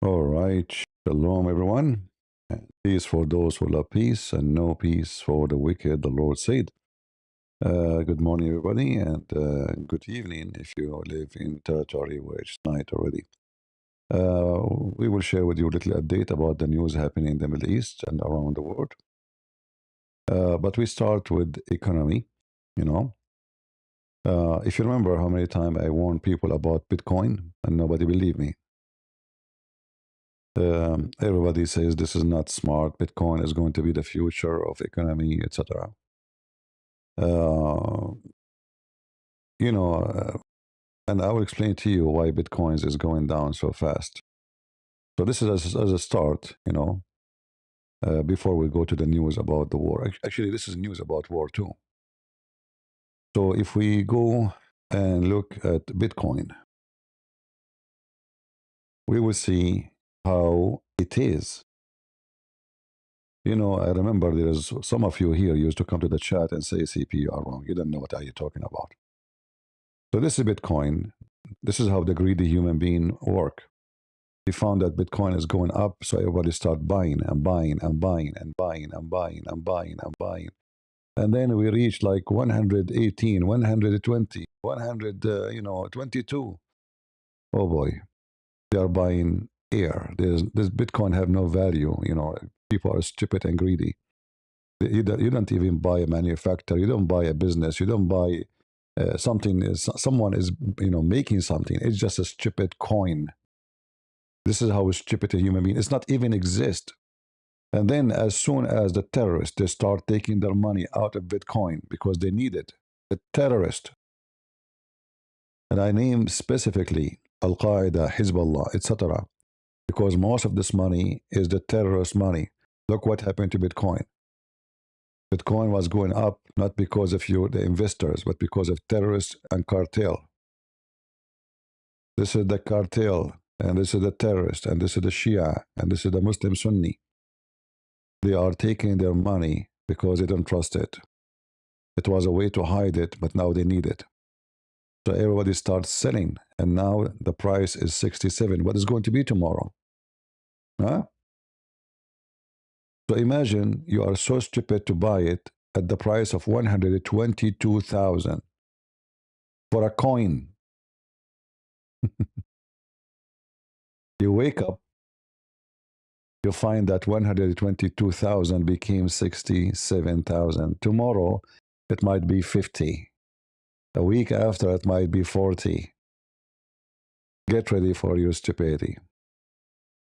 All right. Shalom, everyone. And peace for those who love peace, and no peace for the wicked, the Lord said. Good morning, everybody, and good evening if you live in territory where it's night already. We will share with you a little update about the news happening in the Middle East and around the world. But we start with economy, you know. If you remember how many times I warned people about Bitcoin and nobody believed me. Everybody says this is not smart. Bitcoin is going to be the future of economy, etc. Uh, you know, and I will explain to you why Bitcoins is going down so fast. So this is as a start, before we go to the news about the war. Actually, this is news about war too. So if we go and look at Bitcoin, we will see how it is. I remember there's some of you here used to come to the chat and say, CP, you are wrong. You don't know what are you talking about. So this is Bitcoin. This is how the greedy human being work. They found that Bitcoin is going up, so everybody start buying and buying and buying and buying and buying and buying and buying. And then we reach like 118, 120, 22. Oh boy, they are buying air. This Bitcoin have no value. People are stupid and greedy. You don't even buy a manufacturer. You don't buy a business. You don't buy someone is making something. It's just a stupid coin. This is how stupid a human being. It's not even exist. And then as soon as the terrorists they start taking their money out of Bitcoin because they need it, the terrorist, and I name specifically Al Qaeda, Hezbollah, etc., because most of this money is the terrorist money. Look what happened to Bitcoin. Bitcoin was going up not because of you, the investors, but because of terrorists and cartel. This is the cartel, and this is the terrorist, and this is the Shia, and this is the Muslim Sunni. They are taking their money because they don't trust it. It was a way to hide it, but now they need it. So everybody starts selling, and now the price is 67. What is going to be tomorrow? Huh? So imagine you are so stupid to buy it at the price of 122,000 for a coin. You wake up, you find that 122,000 became 67,000. Tomorrow, it might be 50. A week after, it might be 40. Get ready for your stupidity.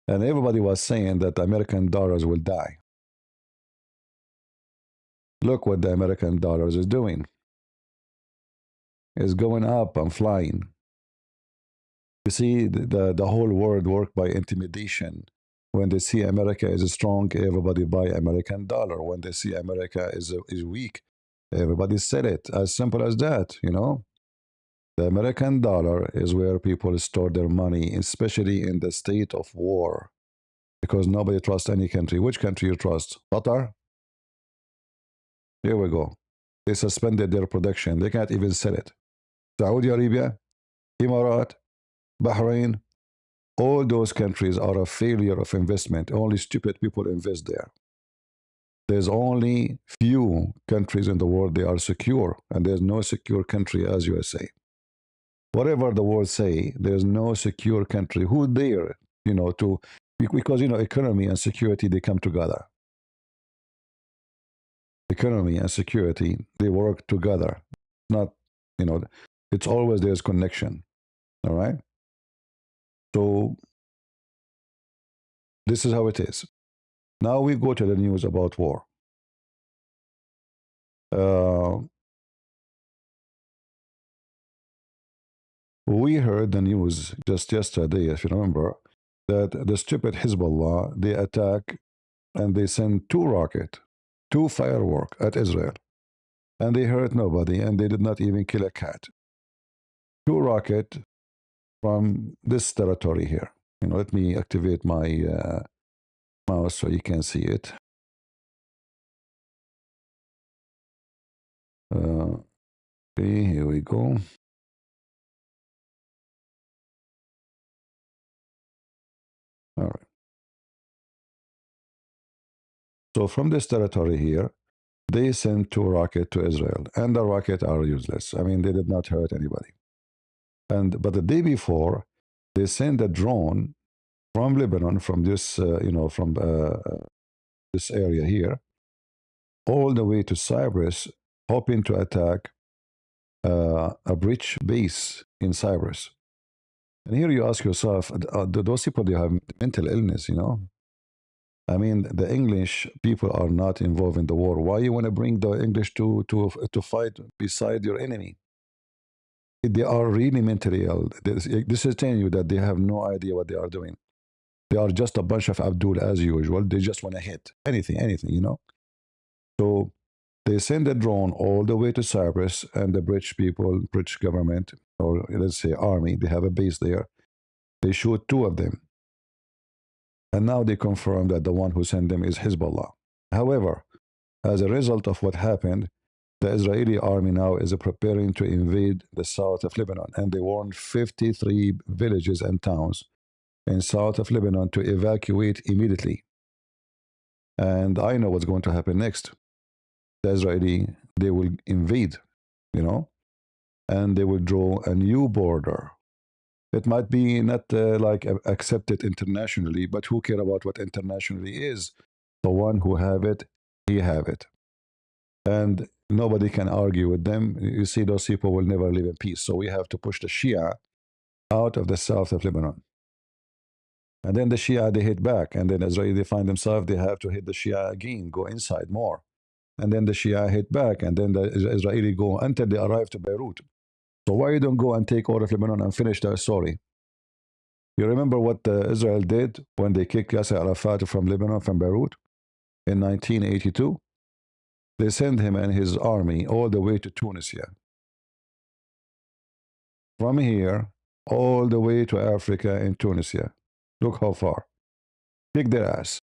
And everybody was saying that American dollars will die. Look what the American dollars is doing. It's going up and flying. You see, the whole world work by intimidation. When they see America is strong, everybody buy American dollar. When they see America is weak, everybody sell it. As simple as that, The American dollar is where people store their money, especially in the state of war, because nobody trusts any country. Which country you trust? Qatar? Here we go. They suspended their production. They can't even sell it. Saudi Arabia, Emirat, Bahrain, all those countries are a failure of investment. Only stupid people invest there. There's only few countries in the world they are secure, and there's no secure country as USA. Whatever the world say, there's no secure country. Who dare, to because economy and security they come together. Economy and security they work together. Not, it's always there's connection. All right. So this is how it is. Now we go to the news about war. Uh, we heard the news just yesterday, if you remember, that the stupid Hezbollah they attack and they send two firework at Israel, and they hurt nobody, and they did not even kill a cat. Two rocket from this territory here. Let me activate my mouse so you can see it. Okay, here we go. All right. So from this territory here, they sent two rockets to Israel, and the rockets are useless. I mean, they did not hurt anybody. And but the day before, they sent a drone from Lebanon, from this, from this area here, all the way to Cyprus, hoping to attack a British base in Cyprus. And here you ask yourself, do those people, they have mental illness, you know? I mean, the English people are not involved in the war. Why you want to bring the English to fight beside your enemy? They are really mentally ill. This is telling you that they have no idea what they are doing. They are just a bunch of Abdul as usual. They just want to hit anything, you know? So they send a drone all the way to Cyprus, and the British people, British government, or let's say army, they have a base there. They shoot two of them. And now they confirm that the one who sent them is Hezbollah. However, as a result of what happened, the Israeli army now is preparing to invade the south of Lebanon, and they warned 53 villages and towns in south of Lebanon to evacuate immediately. And I know what's going to happen next. The Israeli, they will invade, you know, and they will draw a new border. It might be not accepted internationally, but who care about what internationally is? The one who have it, he have it. And nobody can argue with them. You see, those people will never live in peace. So we have to push the Shia out of the south of Lebanon. And then the Shia, they hit back. And then Israel, they find themselves, they have to hit the Shia again, go inside more. And then the Shia hit back. And then the Israeli go until they arrive to Beirut. So why you don't go and take all of Lebanon and finish that story? You remember what Israel did when they kicked Yasser Arafat from Lebanon, from Beirut in 1982? They sent him and his army all the way to Tunisia. From here, all the way to Africa and Tunisia. Look how far. Kick their ass.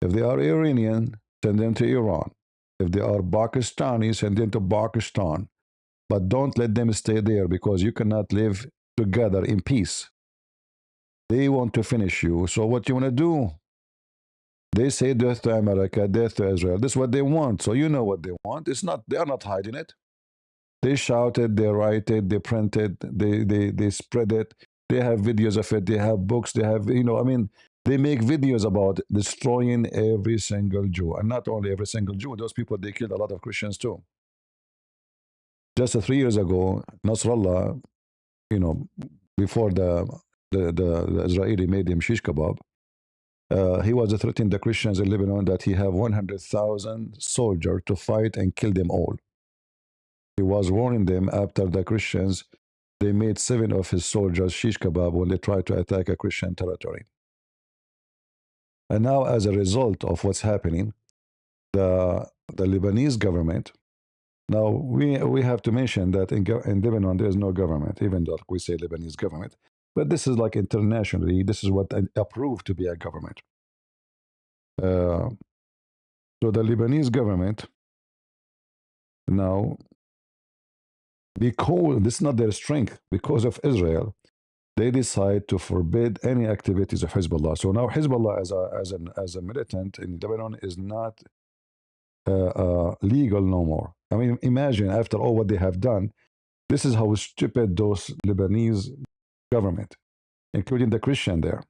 If they are Iranian, send them to Iran. If they are Pakistani, send them to Pakistan. But don't let them stay there, because you cannot live together in peace. They want to finish you. So what you want to do? They say death to America, death to Israel. This is what they want. So you know what they want. It's not, they are not hiding it. They shout it, they write it, they print it, they spread it. They have videos of it, they have books, they have, I mean, they make videos about destroying every single Jew. And not only every single Jew, those people, they killed a lot of Christians too. Just 3 years ago, Nasrallah, before the Israeli made him shish kebab, he was threatening the Christians in Lebanon that he have 100,000 soldiers to fight and kill them all. He was warning them after the Christians, they made 7 of his soldiers shish kebab when they tried to attack a Christian territory. And now, as a result of what's happening, the Lebanese government, now we have to mention that in Lebanon there is no government, even though we say Lebanese government, but this is like internationally, this is what approved to be a government. Uh, so the Lebanese government now, because this is not their strength, because of Israel, they decide to forbid any activities of Hezbollah. So now Hezbollah as a militant in Lebanon is not legal no more. I mean, imagine after all what they have done, this is how stupid those Lebanese government, including the Christian there.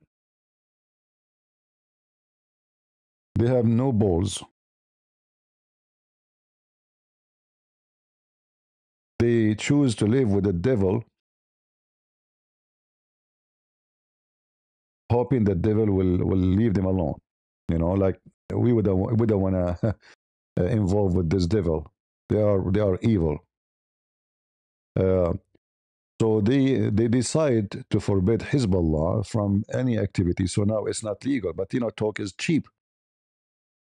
They have no balls. They choose to live with the devil, hoping the devil will leave them alone. Like we don't want to involve with this devil. They are evil. Uh, so they decide to forbid Hezbollah from any activity. So now it's not legal, but talk is cheap.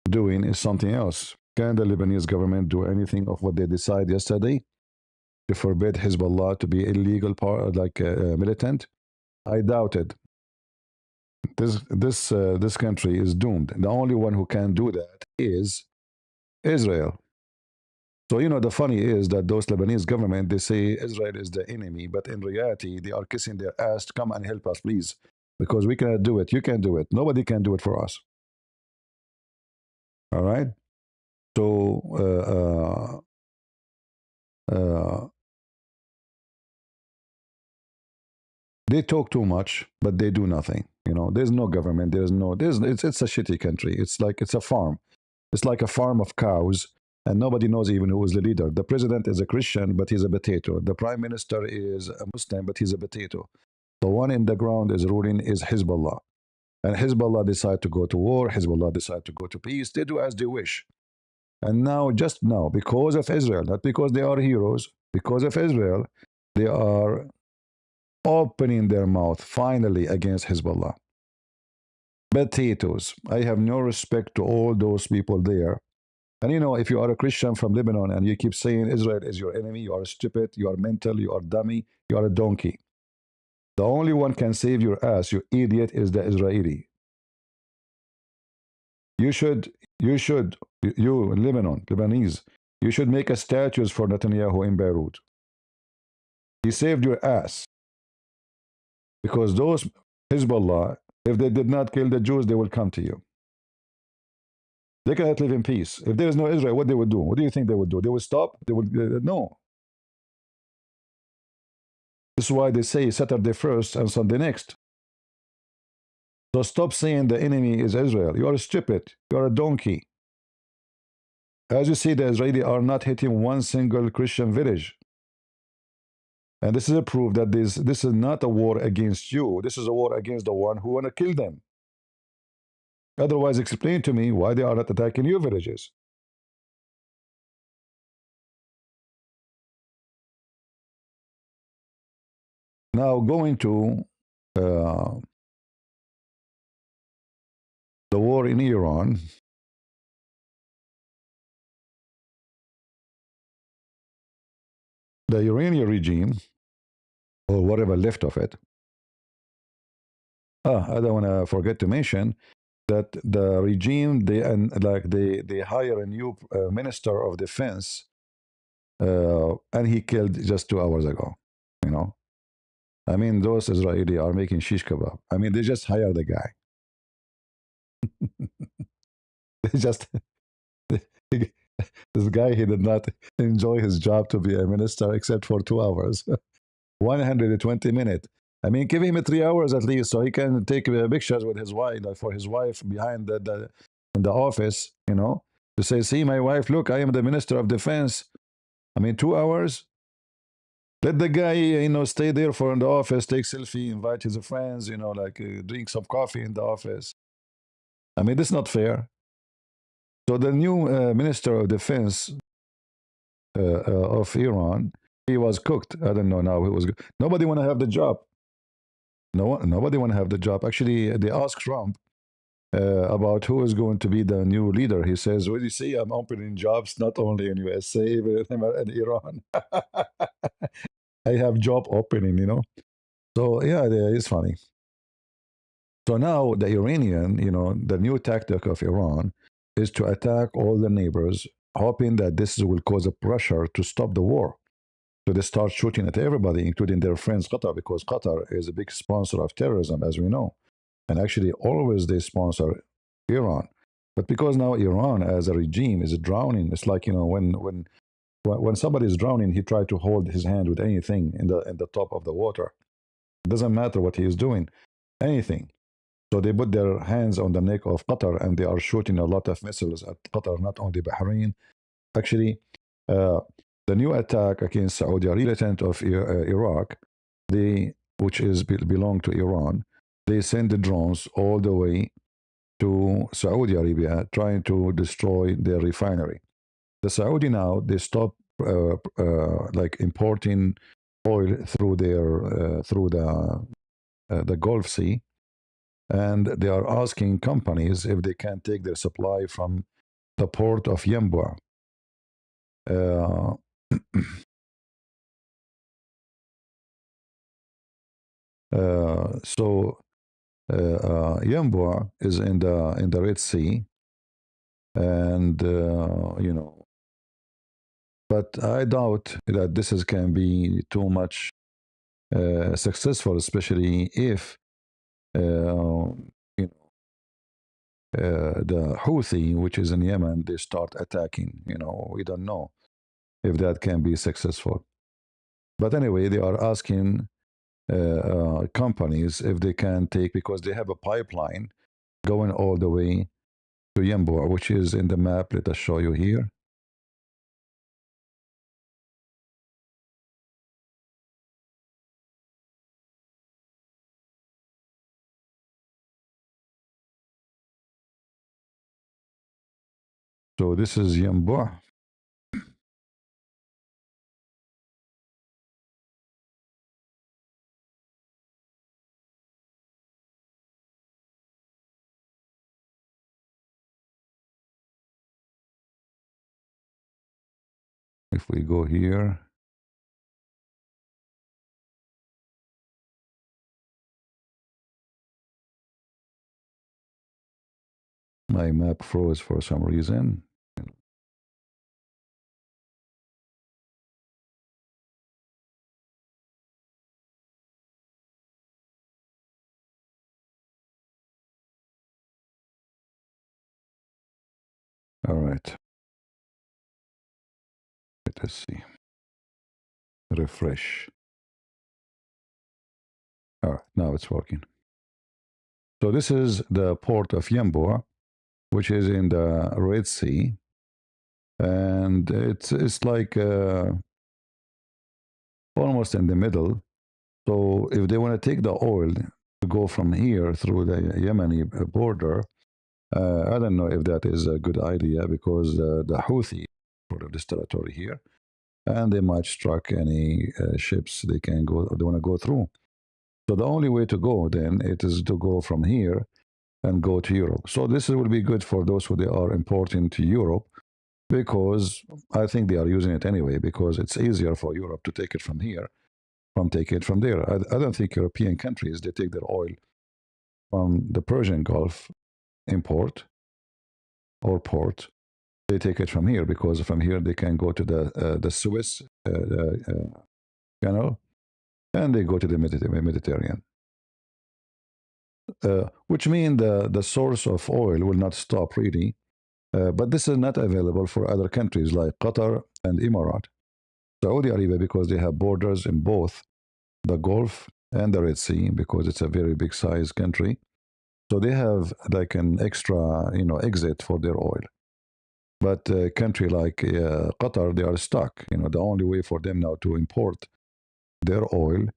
Doing is something else. Can the Lebanese government do anything of what they decided yesterday to forbid Hezbollah to be illegal part, like militant? I doubt it. This country is doomed. The only one who can do that is Israel. So the funny is that those Lebanese government, they say Israel is the enemy, but in reality they are kissing their ass. Come and help us, please. because we cannot do it. You can do it. Nobody can do it for us. All right. So uh, they talk too much, but they do nothing. There's no government. It's a shitty country. It's like it's a farm. It's like a farm of cows, and nobody knows even who is the leader. The president is a Christian, but he's a potato. The prime minister is a Muslim, but he's a potato. The one in the ground is ruling is Hezbollah. And Hezbollah decide to go to war. Hezbollah decide to go to peace. They do as they wish. And now, just now, because of Israel, not because they are heroes, because of Israel, they are opening their mouth finally against Hezbollah. Potatoes. I have no respect to all those people there. And if you are a Christian from Lebanon and you keep saying Israel is your enemy, you are stupid, you are mental, you are dummy, you are a donkey. The only one can save your ass, you idiot, is the Israeli. You should, you Lebanese, you should make a statues for Netanyahu in Beirut. He saved your ass. Because those Hezbollah, if they did not kill the Jews, they will come to you. They cannot live in peace. If there is no Israel, what they would do? What do you think they would do? They would stop? They would, no. This is why they say Saturday first and Sunday next. So stop saying the enemy is Israel. You are stupid. You are a donkey. As you see, the Israelis are not hitting one single Christian village. And this is a proof that this is not a war against you. This is a war against the one who want to kill them. Otherwise, explain to me why they are not attacking your villages. Now, going to uh, the war in Iran, the Iranian regime, or whatever left of it, I don't want to forget to mention that the regime, they hire a new minister of defense, and he killed just 2 hours ago. You know, I mean, those Israeli are making shish kebab. I mean, they just hire the guy. They just this guy, he did not enjoy his job to be a minister except for 2 hours. 120 minutes. I mean, give him 3 hours at least so he can take pictures with his wife, like for his wife behind in the office, to say, see my wife, look, I am the minister of defense. I mean, 2 hours. Let the guy, stay there for in the office, take selfie, invite his friends, like drink some coffee in the office. I mean, this is not fair. So the new minister of defense of Iran, he was cooked. I don't know now. He was. Nobody want to have the job. Nobody want to have the job. Actually, they asked Trump about who is going to be the new leader. He says, "Well, you see, I'm opening jobs not only in USA but in Iran. I have job opening." So yeah, it's funny. So now the Iranian, the new tactic of Iran is to attack all the neighbors, hoping that this will cause a pressure to stop the war. So they start shooting at everybody, including their friends Qatar, because Qatar is a big sponsor of terrorism, as we know. And actually, always they sponsor Iran. But because now Iran as a regime is drowning, it's like, when somebody is drowning, he tries to hold his hand with anything in the top of the water. It doesn't matter what he is doing, anything. So they put their hands on the neck of Qatar and they are shooting a lot of missiles at Qatar, not only Bahrain. Actually, uh, the new attack against Saudi Arabia, militant of Iraq, which is belong to Iran, they send the drones all the way to Saudi Arabia, trying to destroy their refinery. The Saudi now they stop like importing oil through the Gulf Sea, and they are asking companies if they can take their supply from the port of Yanbu. Uh, so Yanbu is in the Red Sea, and but I doubt that can be too much successful, especially if uh, you the Houthi, which is in Yemen, they start attacking. We don't know if that can be successful. But anyway, they are asking companies if they can take, because they have a pipeline going all the way to Yanbu, which is in the map. Let us show you here. So this is Yanbu. If we go here, my map froze for some reason. All right, let us see. Refresh. All right, now it's working. So this is the port of Yanbu, which is in the Red Sea, and it's like almost in the middle. So if they want to take the oil to go from here through the Yemeni border, I don't know if that is a good idea, because the Houthi part of this territory here, and they might strike any ships they can go, they want to go through. So the only way to go then it is to go from here and go to Europe. So this will be good for those who they are importing to Europe, because I think they are using it anyway, because it's easier for Europe to take it from here from take it from there. I don't think European countries, they take their oil from the Persian Gulf import or port. They take it from here, because from here they can go to the Suez Canal, and they go to the Mediterranean. Which means the source of oil will not stop really. But this is not available for other countries like Qatar and Emirat. Saudi Arabia, because they have borders in both the Gulf and the Red Sea, because it's a very big size country. So they have like an extra, exit for their oil. But a country like Qatar, they are stuck. The only way for them now to import their oil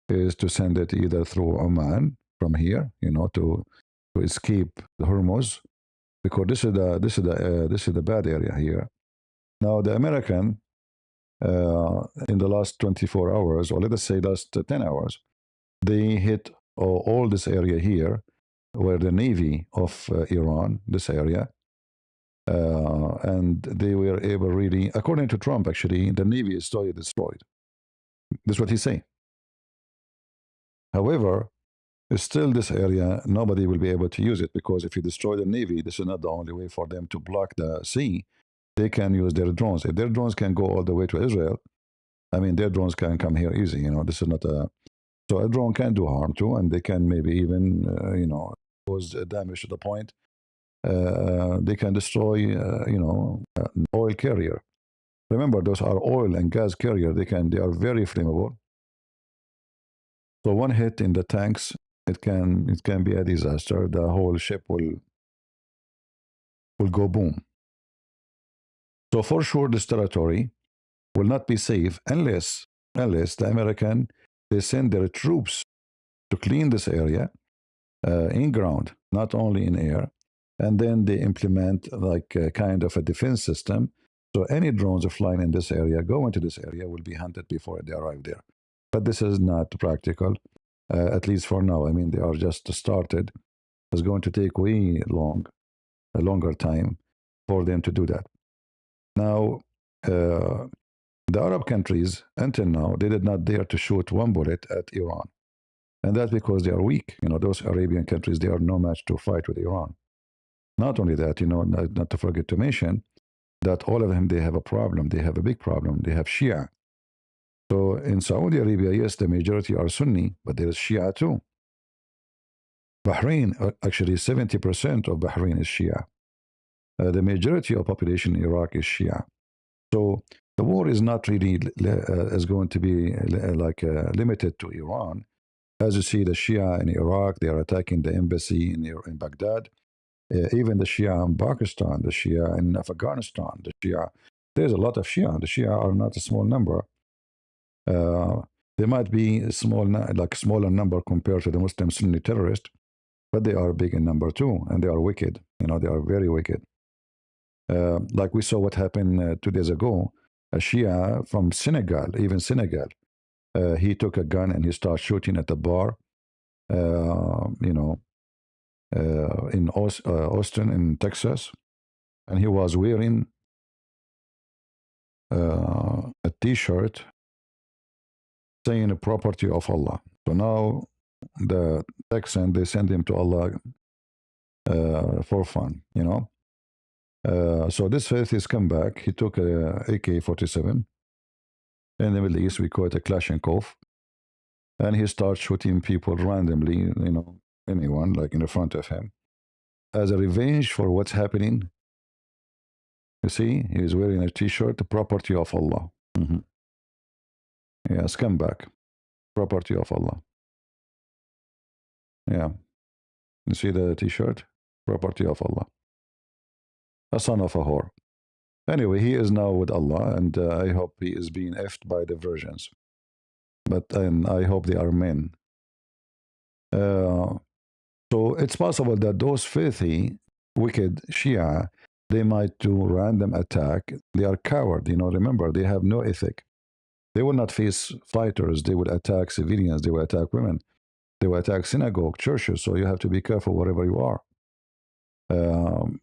is to send it either through Oman from here, to escape the Hormuz, because this is the bad area here. Now the American, in the last 24 hours, or let us say last 10 hours, they hit all this area here, where the navy of Iran, this area, and they were able really, according to Trump, actually, the navy is totally destroyed. That's what he's saying. However, still this area, nobody will be able to use it, because if you destroy the navy, this is not the only way for them to block the sea. They can use their drones. If their drones can go all the way to Israel, I mean, their drones can come here easy. This is not a, so a drone can do harm too, and they can maybe even, cause damage to the point. They can destroy, an oil carrier. Remember, those are oil and gas carrier. They are very flammable. So one hit in the tanks, it can be a disaster. The whole ship will go boom. So for sure, this territory will not be safe unless the American, they send their troops to clean this area in ground, not only in air, and then they implement like a kind of a defense system. So any drones flying in this area, go into this area, will be hunted before they arrive there. But this is not practical, at least for now. I mean, they are just started. It's going to take a longer time for them to do that. Now, uh, the Arab countries, until now, they did not dare to shoot one bullet at Iran. And that's because they are weak. Those Arabian countries, they are no match to fight with Iran. Not only that, not to forget to mention that all of them, they have a problem. They have a big problem. They have Shia. So in Saudi Arabia, yes, the majority are Sunni, but there is Shia too. Bahrain, actually 70% of Bahrain is Shia. The majority of population in Iraq is Shia. So the war is not really is going to be limited to Iran. As you see, the Shia in Iraq, they are attacking the embassy in Baghdad. Even the Shia in Pakistan, the Shia in Afghanistan, the Shia. There's a lot of Shia. The Shia are not a small number. Uh, they might be a smaller number compared to the Muslim Sunni terrorists, but they are big in number too, and they are wicked. They are very wicked. Like we saw what happened 2 days ago. A Shia from Senegal, even Senegal, he took a gun and he started shooting at the bar. You know, in Austin, in Texas, and he was wearing a T-shirt saying the property of Allah. So now the Texan, they send him to Allah for fun. So this faith has come back. He took a AK-47. In the Middle East, we call it a Kalashnikov, and he starts shooting people randomly. Anyone like in the front of him, as a revenge for what's happening. You see, he is wearing a T-shirt, the property of Allah. Mm-hmm. Yeah, scumbag, property of Allah. Yeah, you see the T-shirt, property of Allah. A son of a whore. Anyway, he is now with Allah, and I hope he is being effed by the virgins. And I hope they are men. So it's possible that those filthy, wicked Shia, they might do random attack. They are coward. Remember, they have no ethic. They will not face fighters. They would attack civilians. They will attack women. They will attack synagogue, churches. So you have to be careful wherever you are. And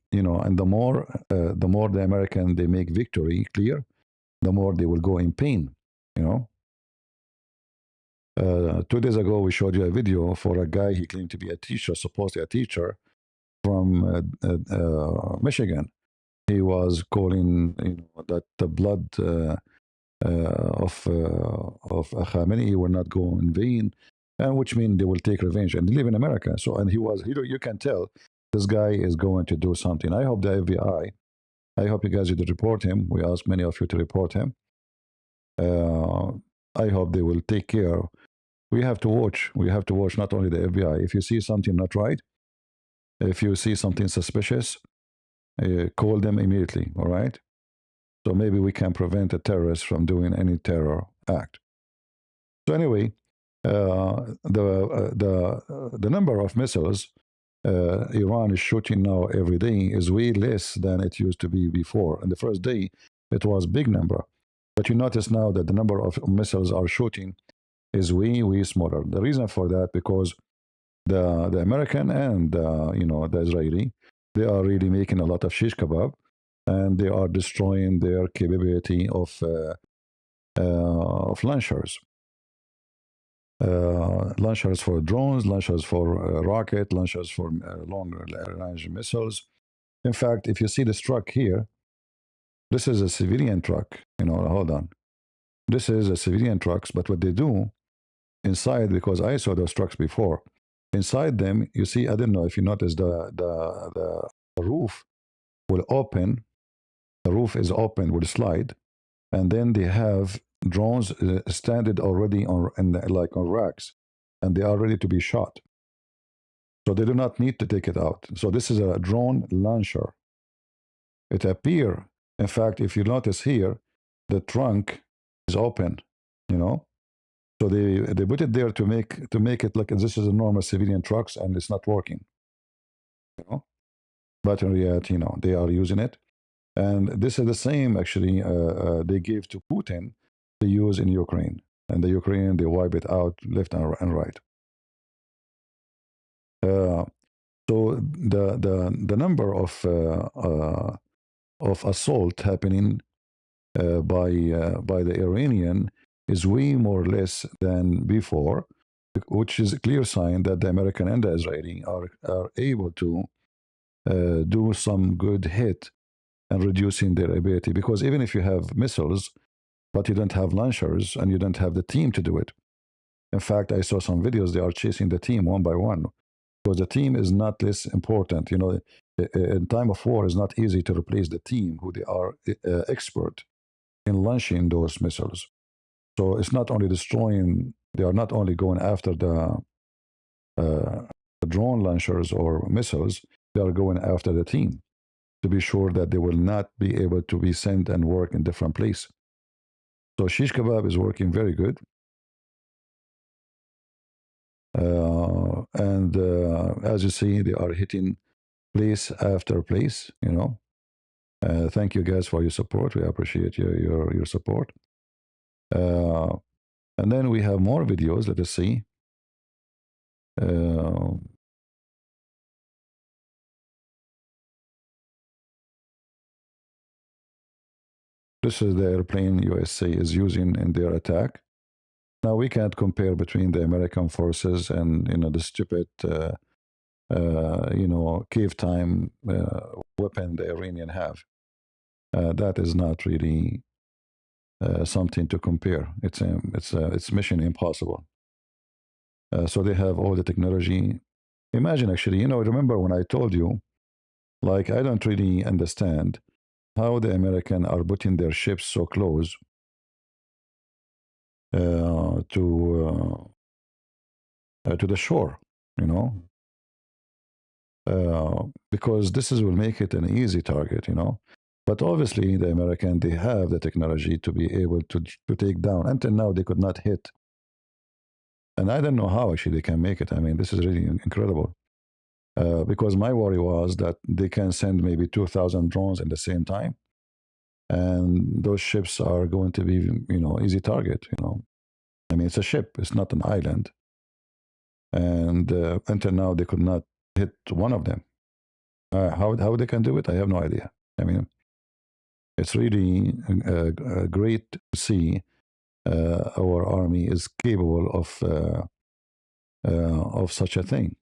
the more the American they make victory clear, the more they will go in pain. 2 days ago, we showed you a video for a guy. He claimed to be a teacher, supposedly a teacher from Michigan. He was calling that the blood of Khamenei will not go in vain, and which means they will take revenge and live in America. So, and you can tell this guy is going to do something. I hope the FBI, I hope you guys did report him. We asked many of you to report him. I hope they will take care. We have to watch. We have to watch not only the FBI. If you see something not right, if you see something suspicious, call them immediately. All right. So maybe we can prevent a terrorist from doing any terror act. So anyway, the number of missiles Iran is shooting now every day is way less than it used to be before. And the first day, it was big number. But you notice now that the number of missiles are shooting is way smaller. The reason for that, because the American and the Israeli, they are really making a lot of shish kebab, and they are destroying their capability of launchers. Launchers for drones, launchers for rocket, launchers for long-range missiles. In fact, if you see this truck here, this is a civilian truck. Hold on. This is a civilian trucks, but what they do inside, because I saw those trucks before, inside them, you see, I don't know if you notice the roof will open. The roof is open, will slide, and then they have drones standing already on racks, and they are ready to be shot. So they do not need to take it out. So this is a drone launcher. It appears, in fact, if you notice here, the trunk is open. So they put it there to make it like this is a normal civilian trucks, and it's not working. But in reality, they are using it. And this is the same, actually, they gave to Putin to use in Ukraine. And the Ukraine, they wipe it out left and right. So the number of assault happening by the Iranian is way more or less than before, which is a clear sign that the American and the Israeli are able to do some good hit and reducing their ability. Because even if you have missiles, but you don't have launchers and you don't have the team to do it. In fact, I saw some videos, they are chasing the team one by one. because the team is not less important. You know, in time of war, it's not easy to replace the team who they are expert in launching those missiles. So it's not only destroying; they are not only going after uh, the drone launchers or missiles; they are going after the team to be sure that they will not be able to be sent and work in different place. So shish kebab is working very good, and as you see, they are hitting place after place. You know, thank you guys for your support. We appreciate your support. Uh, and then we have more videos. Let us see. Uh, this is the airplane USA is using in their attack. Now we can't compare between the American forces and the stupid cave time weapon the Iranian have. That is not really something to compare. It's mission impossible. So they have all the technology. Imagine actually, remember when I told you, like I don't really understand how the American are putting their ships so close to the shore, you know, because this is will make it an easy target, you know. But obviously, the American they have the technology to be able to take down. Until now, they could not hit, and I don't know how actually they can make it. I mean, this is really incredible. Because my worry was that they can send maybe 2,000 drones at the same time, and those ships are going to be, easy target. I mean, it's a ship; it's not an island, and until now, they could not hit one of them. How they can do it, I have no idea. I mean, it's really great to see our army is capable of such a thing.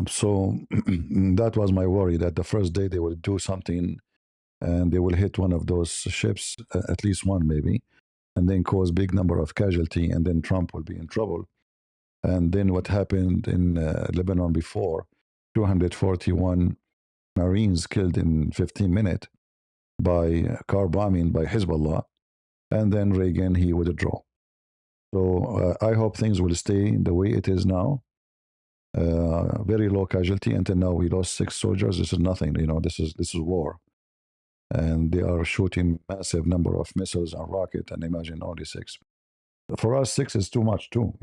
So that was my worry that the first day they will do something and they will hit one of those ships, at least one maybe, and then cause big number of casualty, and then Trump will be in trouble. And then what happened in Lebanon before, 241 Marines killed in 15 minutes by car bombing by Hezbollah, and then Reagan he withdraw. So I hope things will stay the way it is now. Very low casualty until now. We lost 6 soldiers. This is nothing. This is war, and they are shooting massive number of missiles and rocket. And imagine only 6. For us, 6 is too much too.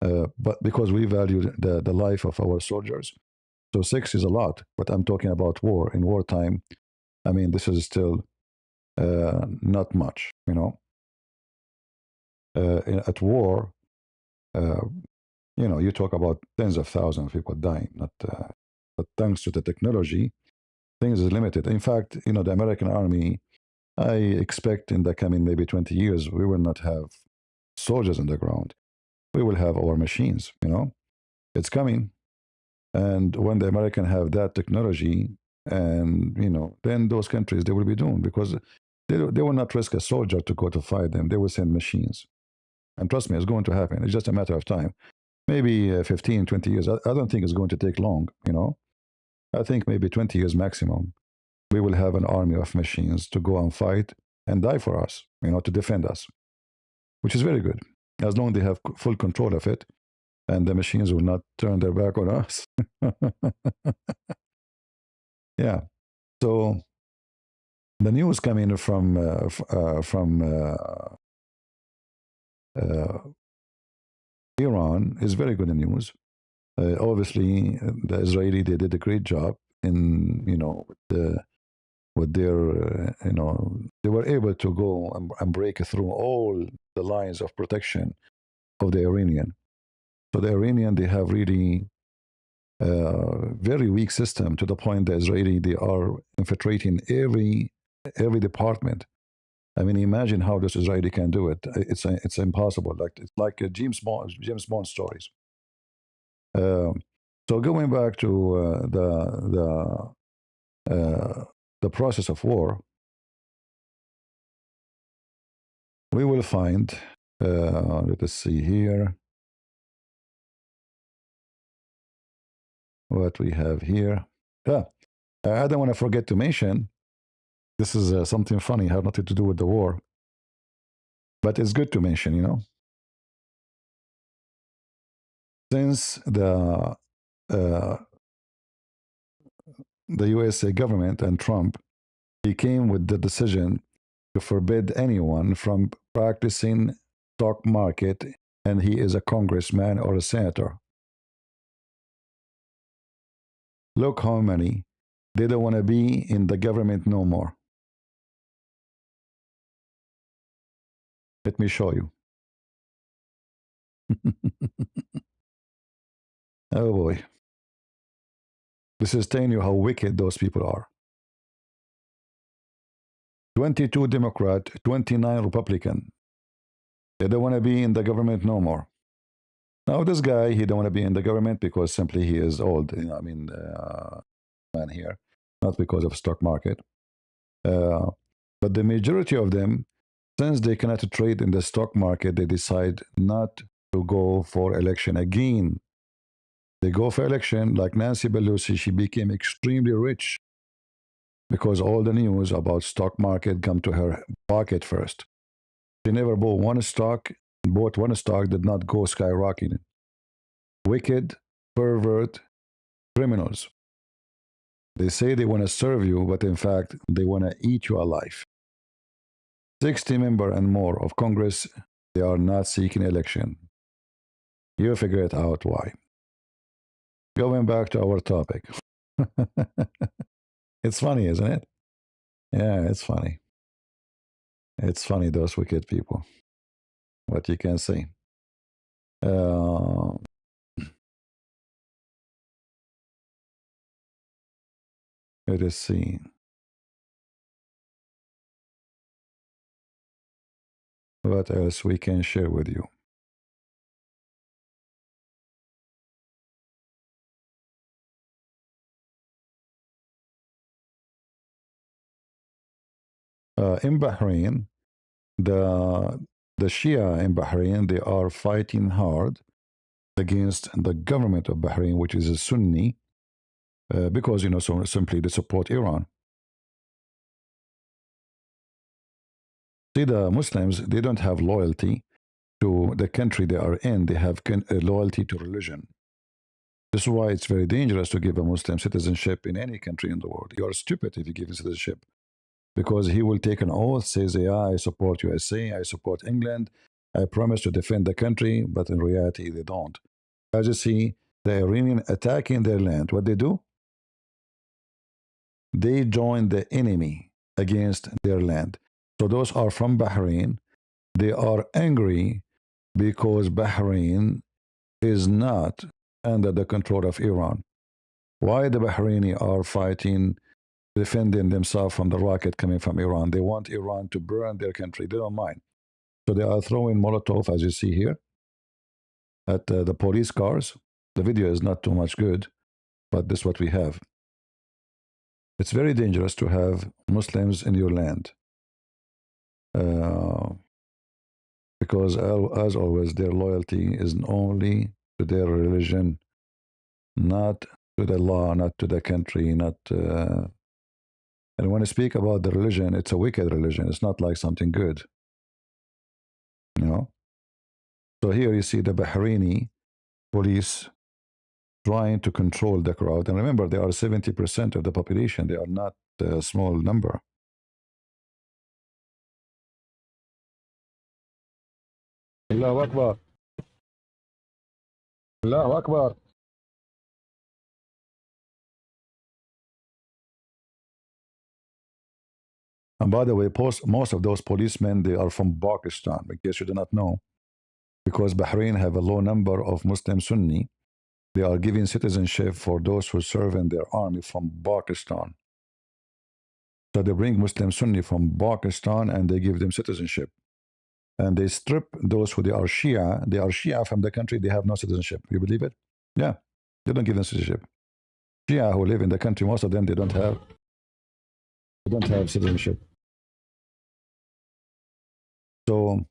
But because we value the life of our soldiers, so 6 is a lot. But I'm talking about war. In wartime, I mean, this is still not much. At war, uh, you talk about tens of thousands of people dying. Not, but thanks to the technology, things is limited. In fact, the American army, I expect in the coming maybe 20 years, we will not have soldiers on the ground. We will have our machines. It's coming, and when the American have that technology, and then those countries they will be doomed because they will not risk a soldier to go to fight them. They will send machines, and trust me, it's going to happen. It's just a matter of time. Maybe 15, 20 years. I don't think it's going to take long. I think maybe 20 years maximum. We will have an army of machines to go and fight and die for us, to defend us, which is very good. As long as they have full control of it and the machines will not turn their back on us. Yeah. So the news coming from uh, Iran is very good news. Obviously, the Israeli they did a great job in with their they were able to go and break through all the lines of protection of the Iranian. So the Iranian they have really very weak system to the point the Israeli they are infiltrating every department. I mean, imagine how this Israeli can do it. It's impossible. It's like a James Bond stories. Um, so going back to the process of war, we will find. Let us see here. what we have here. Yeah, I don't want to forget to mention this is something funny, have nothing to do with the war, but it's good to mention, you know, since uh, the USA government and Trump, he came with the decision to forbid anyone from practicing stock market, and he is a congressman or a senator. Look how many they don't want to be in the government no more. Let me show you. Oh boy. This is telling you how wicked those people are. 22 Democrat, 29 Republican. They don't want to be in the government no more. Now this guy, he don't want to be in the government because simply he is old. You know, I mean, man here, not because of stock market. Uh, but the majority of them, since they cannot trade in the stock market, they decide not to go for election again. They go for election like Nancy Pelosi. She became extremely rich because all the news about stock market come to her pocket first. She never bought one stock, did not go skyrocketing. Wicked, pervert, criminals. They say they want to serve you, but in fact, they want to eat you alive. 60 member and more of Congress, they are not seeking election. You figure it out why. Going back to our topic. It's funny, isn't it? Yeah, it's funny. It's funny, those wicked people. What you can say. Uh, let us see. What else we can share with you? In Bahrain, the the Shia in Bahrain, they are fighting hard against the government of Bahrain, which is a Sunni, because so simply they support Iran. See, the Muslims, they don't have loyalty to the country they are in. They have loyalty to religion. This is why it's very dangerous to give a Muslim citizenship in any country in the world. You are stupid if you give him citizenship because he will take an oath, says, yeah, I support USA, I support England, I promise to defend the country, but in reality, they don't. As you see, the Iranian attacking their land. What they do? They join the enemy against their land. So those are from Bahrain. They are angry because Bahrain is not under the control of Iran. Why the Bahraini are fighting, defending themselves from the rocket coming from Iran? They want Iran to burn their country. They don't mind. So they are throwing Molotov, as you see here, at the police cars. The video is not too much good, but this is what we have. It's very dangerous to have Muslims in your land uh, because, as always, their loyalty is only to their religion, not to the law, not to the country, not. And when I speak about the religion, it's a wicked religion. It's not like something good, you know. So here you see the Bahraini police trying to control the crowd, and remember, they are 70% of the population. They are not a small number. Allahu Akbar. Allahu Akbar. And by the way, most of those policemen, they are from Pakistan, in case you do not know, because Bahrain have a low number of Muslim Sunni. They are giving citizenship for those who serve in their army from Pakistan. So they bring Muslim Sunni from Pakistan and they give them citizenship. And they strip those who they are Shia from the country, they have no citizenship. You believe it? Yeah, they don't give them citizenship. Shia who live in the country, most of them, they don't have citizenship. So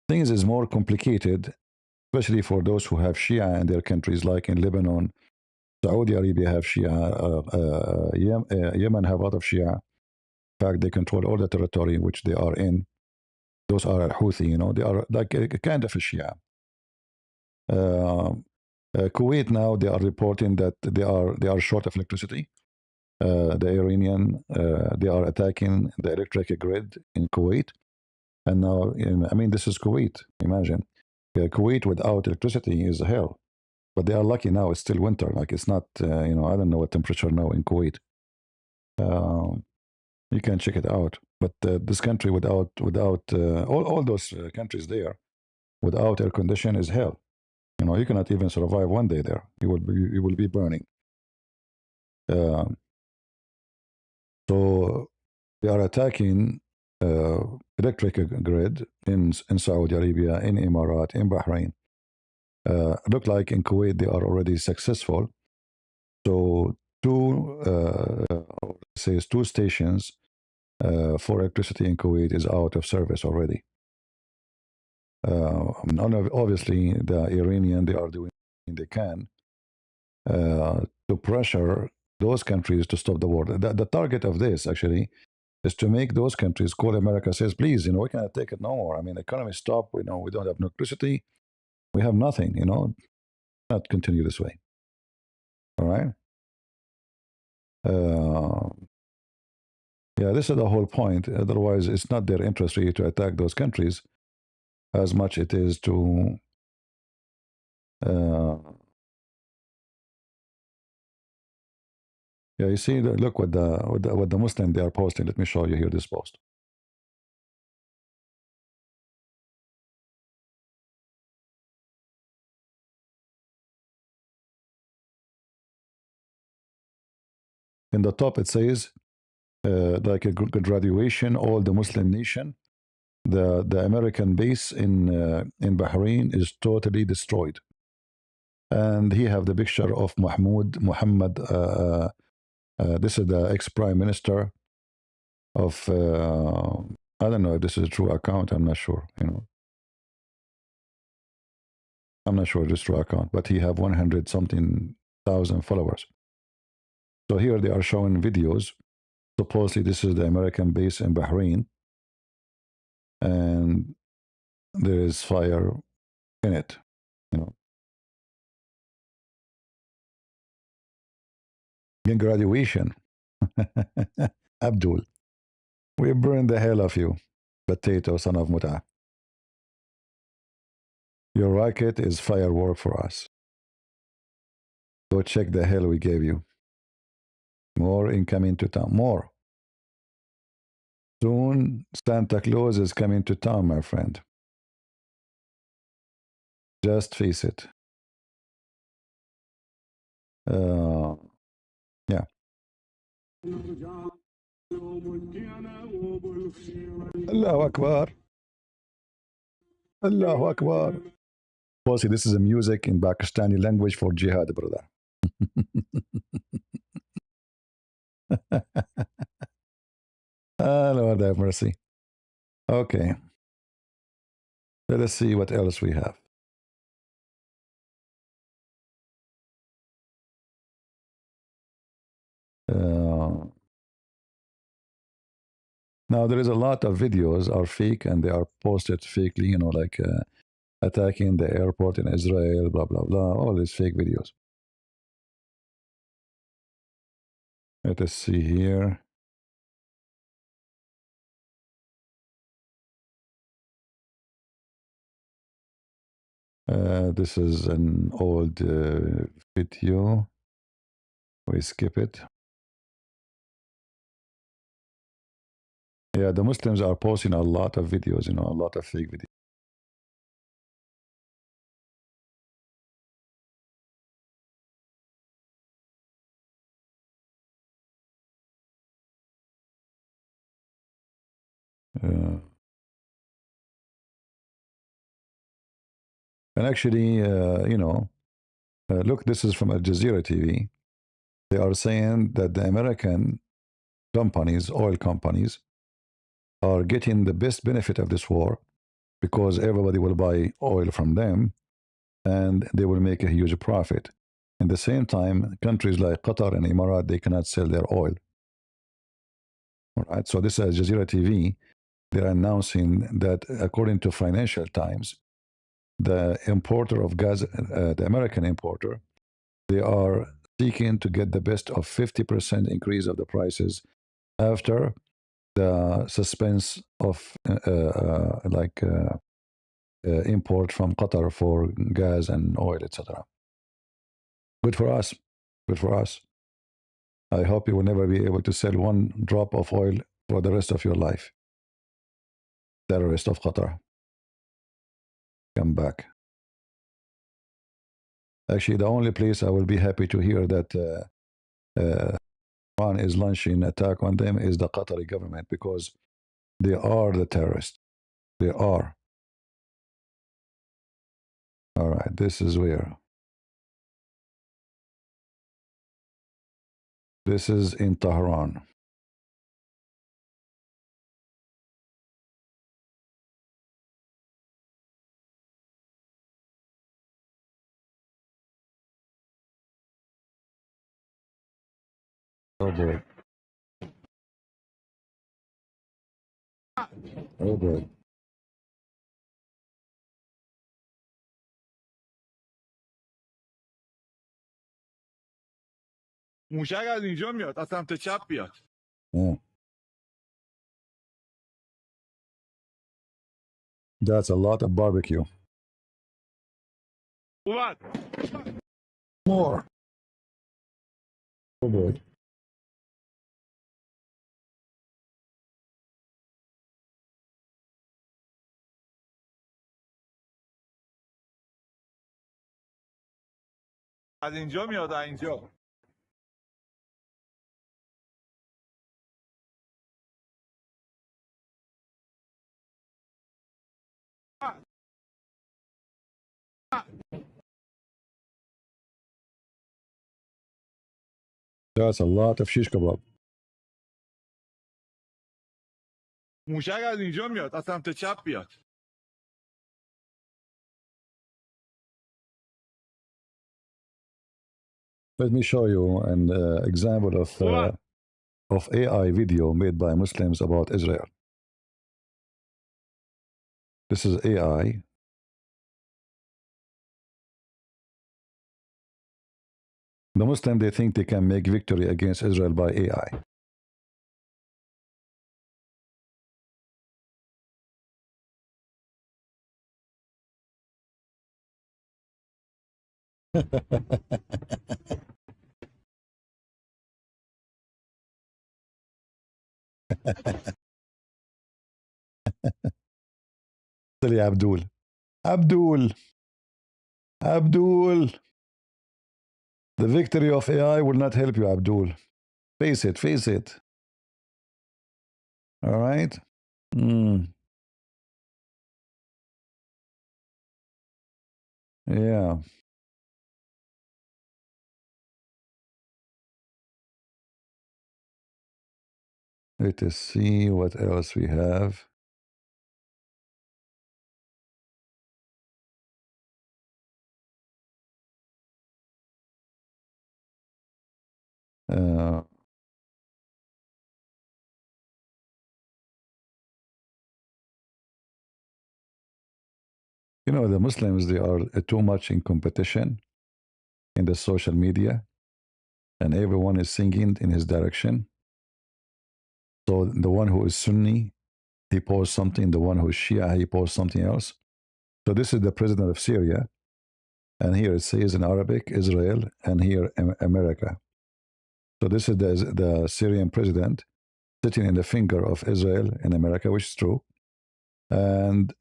things is more complicated especially for those who have Shia in their countries, like in Lebanon. Saudi Arabia have Shia, Yemen have a lot of Shia. In fact, they control all the territory which they are in. Those are Houthi, they are like a kind of a Shia. Uh, Kuwait now they are reporting that they are short of electricity. The Iranian they are attacking the electric grid in Kuwait, and now I mean this is Kuwait. Imagine Kuwait without electricity is hell. But they are lucky now. It's still winter. Like it's not. I don't know what temperature now in Kuwait. Um, you can check it out. But this country without all those countries there without air condition is hell. You cannot even survive one day there. You will be burning. Um, so they are attacking uh, electric grid in Saudi Arabia, in Emirat, in Bahrain. Look like in Kuwait they are already successful. So says two stations for electricity in Kuwait is out of service already. Obviously, the Iranian they are doing everything they can to pressure those countries to stop the war. The target of this actually is to make those countries call America, says, please, we cannot take it no more. I mean, the economy stop. We don't have electricity. We have nothing. Not continue this way. All right. Uh, yeah, this is the whole point. Otherwise, it's not their interest really to attack those countries as much it is to uh, yeah, you see, look what the Muslim they are posting. Let me show you here this post. In the top, it says like a graduation, all the Muslim nation. The American base in Bahrain is totally destroyed, and he have the picture of Muhammad. This is the ex prime minister of. I don't know if this is a true account. I'm not sure. I'm not sure if it's true account, but he have 100 something thousand followers. So here they are showing videos. Supposedly this is the American base in Bahrain, and there is fire in it. You know, in graduation, Abdul, we burn the hell of you, potato son of Muta. Your rocket is firework for us. Go check the hell we gave you. More incoming to town. More. Soon Santa Claus is coming to town, my friend. Just face it. Yeah. Allahu Akbar. Allahu Akbar. Bossy, this is a music in Pakistani language for jihad, brother. Lord have mercy. Okay. Let us see what else we have. Uh, Now there is a lot of videos are fake and they are posted fakely, like attacking the airport in Israel, blah blah blah, all these fake videos. Let us see here. This is an old video. We skip it. Yeah, the Muslims are posting a lot of videos, a lot of fake videos. Uh, and actually, look, this is from Al Jazeera TV. They are saying that the American companies, oil companies, are getting the best benefit of this war because everybody will buy oil from them. and they will make a huge profit. In the same time, countries like Qatar and Emirat, they cannot sell their oil. All right. So this is Jazeera TV. They're announcing that according to Financial Times, the importer of gas, the American importer, they are seeking to get the best of 50% increase of the prices after the suspense of import from Qatar for gas and oil, etc. Good for us. Good for us. I hope you will never be able to sell one drop of oil for the rest of your life. Terrorist of Qatar, come back. Actually, the only place I will be happy to hear that Iran is launching attack on them is the Qatari government because they are the terrorists. They are. All right, this is where. This is in Tehran. Oh boy. Oh boy. موشک از اینجا میاد از سمت چپ بیاد Yeah. That's a lot of barbecue. اومد More. Oh boy. از اینجا میاد از اینجا That's a lot of shish kebab. موشک از اینجا میاد از سمت چپ بیاد Let me show you an example of AI video made by Muslims about Israel. This is AI. The Muslims, they think they can make victory against Israel by AI. Abdul. Abdul. Abdul. The victory of AI will not help you, Abdul. Face it, face it. All right? Yeah. Let us see what else we have. Uh, you know, the Muslims, they are too much in competition in the social media, and everyone is singing in his direction. So the one who is Sunni, he posts something. The one who is Shia, he posts something else. So this is the president of Syria. And here it says in Arabic, Israel, and here America. So this is the Syrian president sitting in the finger of Israel in America, which is true. And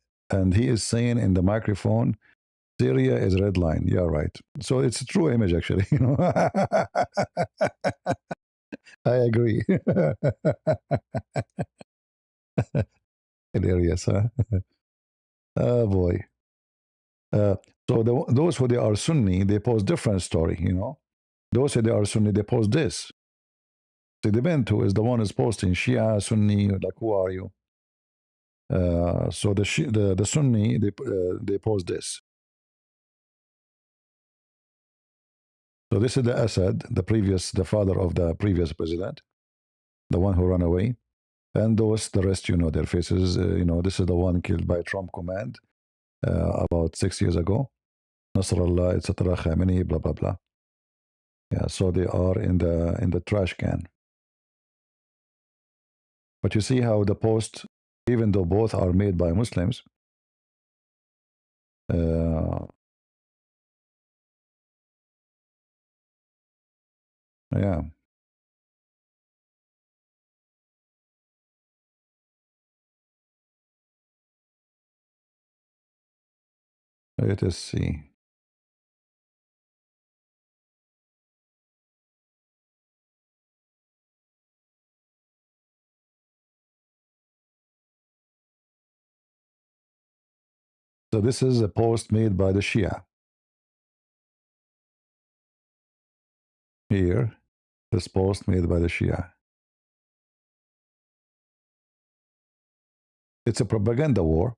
he is saying in the microphone, Syria is red line. Yeah, right. So it's a true image, actually. You know, I agree. Hilarious, huh? Oh boy. So those who they are Sunni, they post different story. You know, those who they are Sunni, they post this. So the depends who is the one who's posting Shia, Sunni, like who are you? So the Sunni they post this. So this is the Assad, the father of the previous president, the one who ran away. And those, the rest, you know their faces. This is the one killed by Trump command about 6 years ago. Nasrallah, etc., Khamenei, blah blah blah. Yeah, so they are in the trash can. But you see how the post, even though both are made by Muslims, uh, yeah, let us see. So this is a post made by the Shia. Here, this post made by the Shia. It's a propaganda war.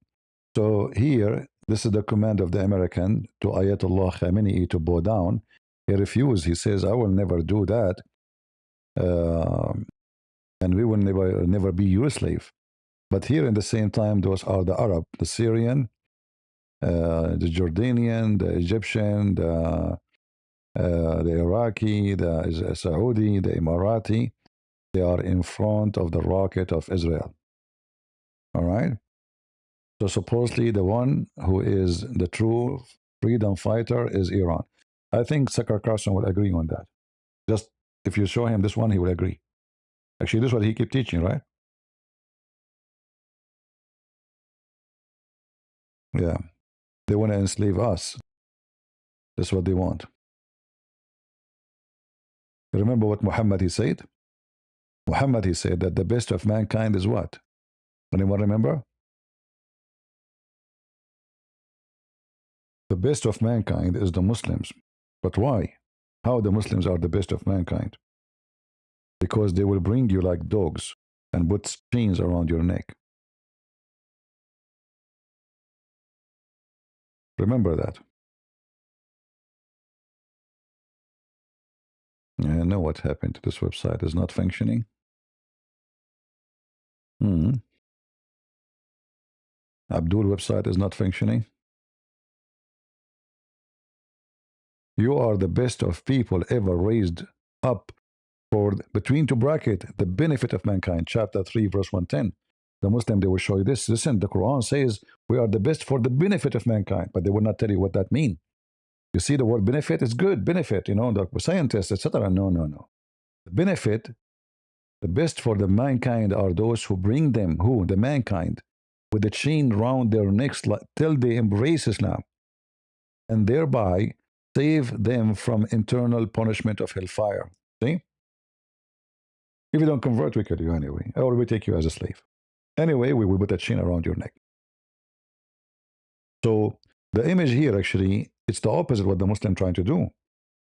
So here, this is the command of the American to Ayatollah Khamenei to bow down. He refused. He says, "I will never do that, uh, and we will never be your slave." But here, in the same time, those are the Arab, the Syrian, the Jordanian, the Egyptian, the Iraqi, the Saudi, the Emirati. They are in front of the rocket of Israel. All right. So supposedly the one who is the true freedom fighter is Iran. I think Sakar Carson will agree on that. Just if you show him this one, he will agree. Actually, this is what he keep teaching, right? Yeah. They want to enslave us. That's what they want. Remember what Muhammad he said? Muhammad he said that the best of mankind is what? Anyone remember? The best of mankind is the Muslims. But why? How the Muslims are the best of mankind? Because they will bring you like dogs and put chains around your neck. Remember that. I know what happened to this website. Is not functioning. Hmm. Abdul website is not functioning. You are the best of people ever raised up for between two bracket the benefit of mankind. Chapter 3, verse 110. The Muslim they will show you this. Listen, the Quran says we are the best for the benefit of mankind, but they will not tell you what that means. You see, the word benefit is good, benefit, the scientists, etc. No, no, no. The benefit, the best for the mankind are those who bring them, who? The mankind, with the chain round their necks till they embrace Islam and thereby save them from eternal punishment of hellfire. See? If you don't convert, we kill you anyway, or we take you as a slave. Anyway, we will put a chain around your neck. So the image here actually, it's the opposite what the Muslim trying to do.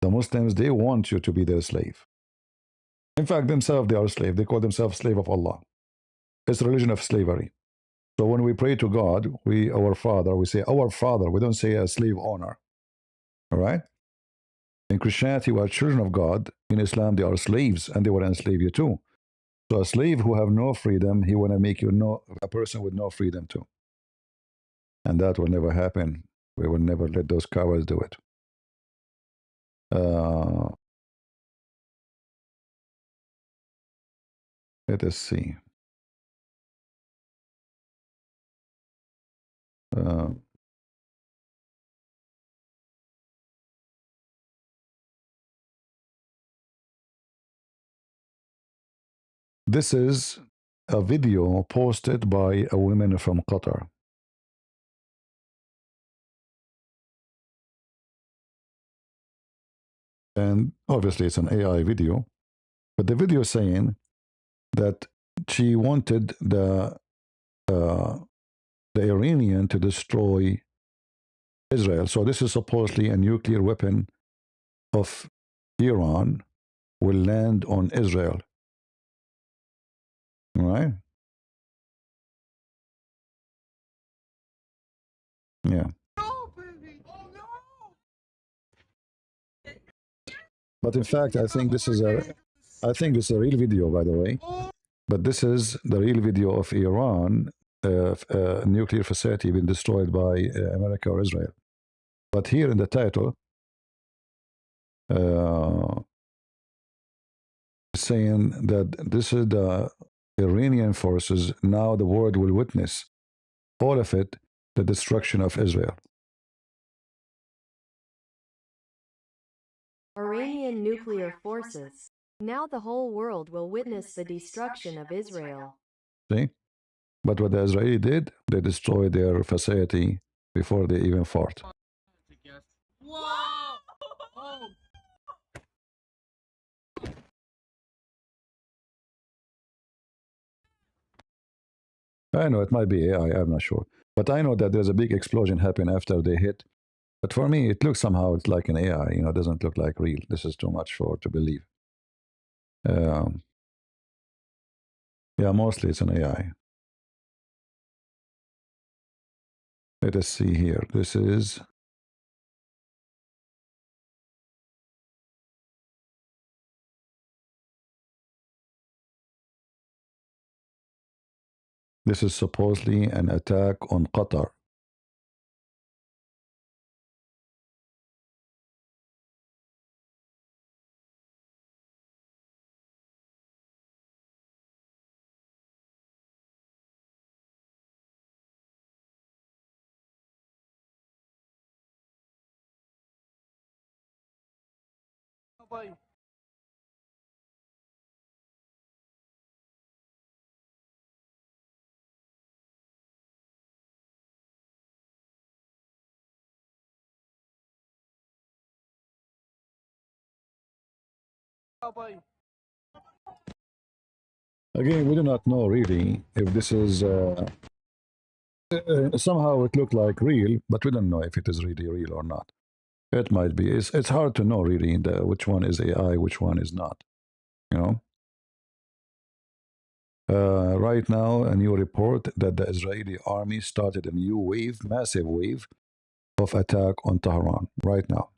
The Muslims, they want you to be their slave. In fact, themselves, they are slave. They call themselves slave of Allah. It's a religion of slavery. So when we pray to God, our Father, we say our Father. We don't say a slave owner. All right? In Christianity, we are children of God. In Islam, they are slaves, and they will enslave you too. So a slave who have no freedom, he want to make you a person with no freedom too. And that will never happen. We will never let those cowards do it. Uh, Let us see. Uh, this is a video posted by a woman from Qatar. And obviously it's an AI video, but the video is saying that she wanted uh, the Iranian to destroy Israel. So this is supposedly a nuclear weapon of Iran will land on Israel. Right? Yeah. But in fact, I think this is a real video, by the way. But this is the real video of Iran nuclear facility being destroyed by America or Israel. But here in the title, uh, saying that this is the Iranian forces. Now the world will witness all of it, the destruction of Israel. Iranian nuclear forces. Now the whole world will witness the destruction of Israel. See? But what the Israeli did, they destroyed their facility before they even fought. I know it might be AI, I'm not sure. But I know that there's a big explosion happened after they hit. But for me, it looks somehow it's like an AI. It doesn't look like real. This is too much for to believe. Um, yeah, mostly it's an AI. Let us see here. This is supposedly an attack on Qatar. Again, we do not know really if this is somehow it looked like real, but we don't know if it is really real or not. It might be. It's hard to know really which one is AI, which one is not. You know. Right now, a new report that the Israeli army started a new wave, massive wave of attack on Tehran right now.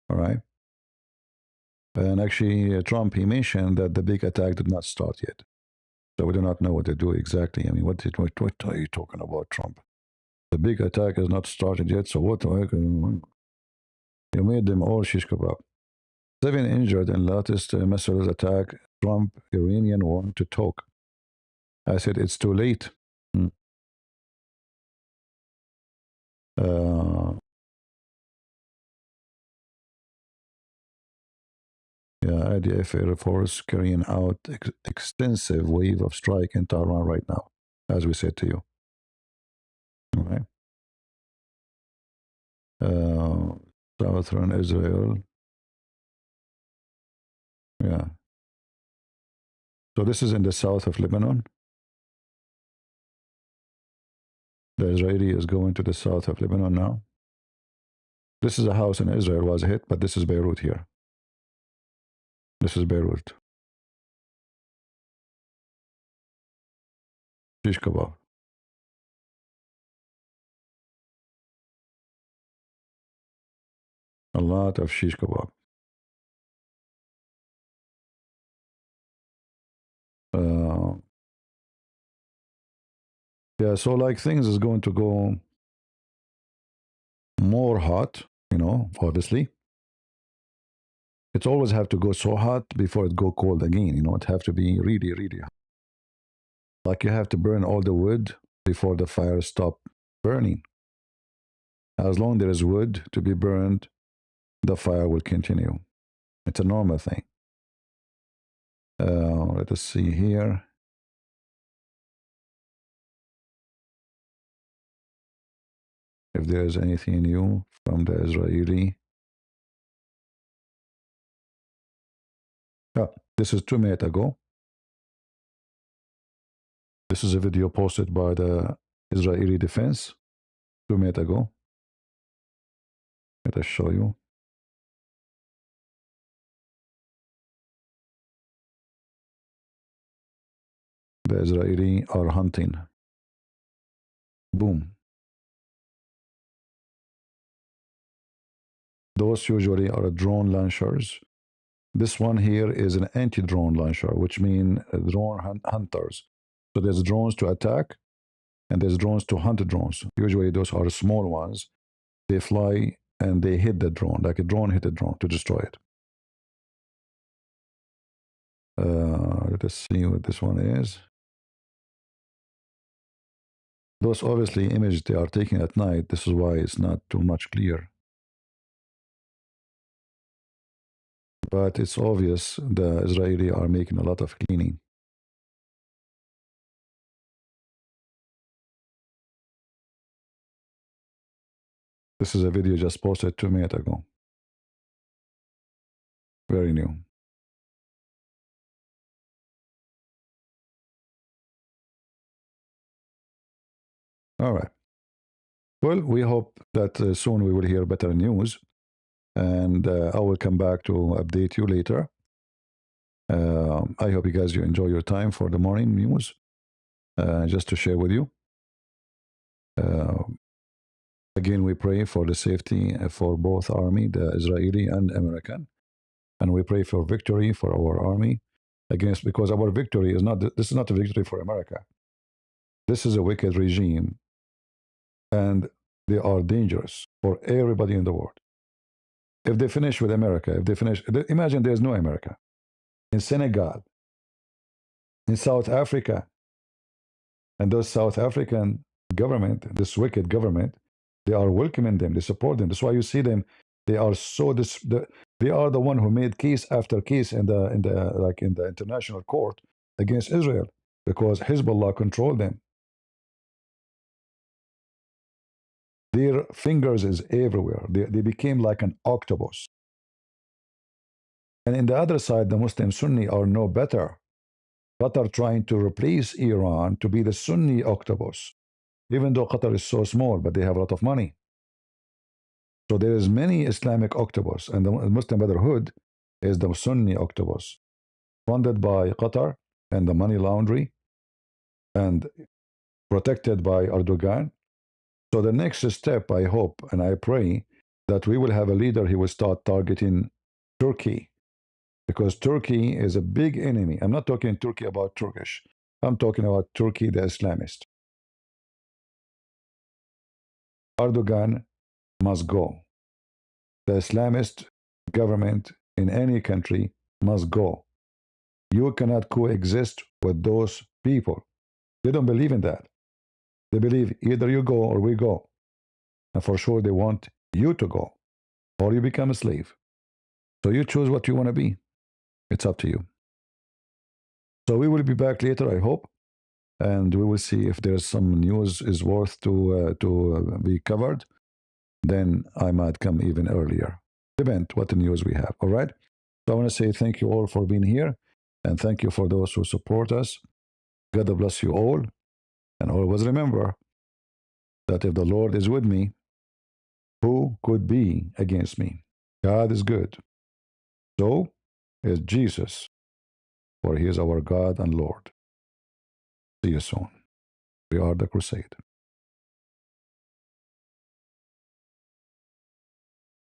All right. And actually, Trump, he mentioned that the big attack did not start yet. So we do not know what they do exactly. I mean, what are you talking about, Trump? The big attack has not started yet. So what? You made them all shish kebab. 7 injured in latest missiles attack. Trump, Iranian want to talk. I said, it's too late. Hmm. Yeah, IDF Air Force carrying out extensive wave of strike in Tehran right now, as we said to you. Okay. Uh, Southern Israel. Yeah. So this is in the south of Lebanon. The Israeli is going to the south of Lebanon now. This is a house in Israel was hit, but this is Beirut here. This is Beirut. Shish kebab. A lot of shish kebab. Uh, yeah, so like things is going to go more hot, obviously. It always have to go so hot before it go cold again. It have to be really, really hot. Like you have to burn all the wood before the fire stop burning. As long there is wood to be burned, the fire will continue. It's a normal thing. Let us see here. If there is anything new from the Israeli. Oh, this is 2 minutes ago. This is a video posted by the Israeli defense 2 minutes ago. Let us show you. The Israeli are hunting. Boom. Those usually are drone launchers. This one here is an anti-drone launcher, which means drone hunters. So there's drones to attack and there's drones to hunt drones. Usually those are small ones. They fly and they hit the drone, like a drone hit a drone to destroy it. Let us see what this one is. Those obviously images they are taking at night. This is why it's not too much clear. But it's obvious the Israeli are making a lot of cleaning. This is a video just posted 2 minutes ago. Very new. All right. Well, we hope that soon we will hear better news. And I will come back to update you later. I hope you guys you enjoy your time for the morning news, just to share with you. Again, we pray for the safety for both army, the Israeli and American, and we pray for victory for our army against, because our victory is not, this is not a victory for America. This is a wicked regime, and they are dangerous for everybody in the world. If they finish with America, if they finish, imagine there's no America. In Senegal, in South Africa, and those South African government, this wicked government, they are welcoming them, they support them. That's why you see them. They are so they are the one who made case after case in the international court against Israel because Hezbollah controlled them. Their fingers is everywhere. They became like an octopus. And in the other side, the Muslim Sunni are no better. Qatar trying to replace Iran to be the Sunni octopus, even though Qatar is so small, but they have a lot of money. So there is many Islamic octopus, and the Muslim Brotherhood is the Sunni octopus, funded by Qatar and the money laundry, and protected by Erdogan. So the next step, I hope and I pray that we will have a leader who will start targeting Turkey, because Turkey is a big enemy. I'm not talking Turkey about Turkish. I'm talking about Turkey, the Islamist. Erdogan must go. The Islamist government in any country must go. You cannot coexist with those people. They don't believe in that. They believe either you go or we go. And for sure, they want you to go or you become a slave. So you choose what you want to be. It's up to you. So we will be back later, I hope. And we will see if there's some news is worth to be covered. Then I might come even earlier. Depend what the news we have. All right. So I want to say thank you all for being here. And thank you for those who support us. God bless you all. And always remember that if the Lord is with me, who could be against me? God is good. So is Jesus, for he is our God and Lord. See you soon. We are the crusade.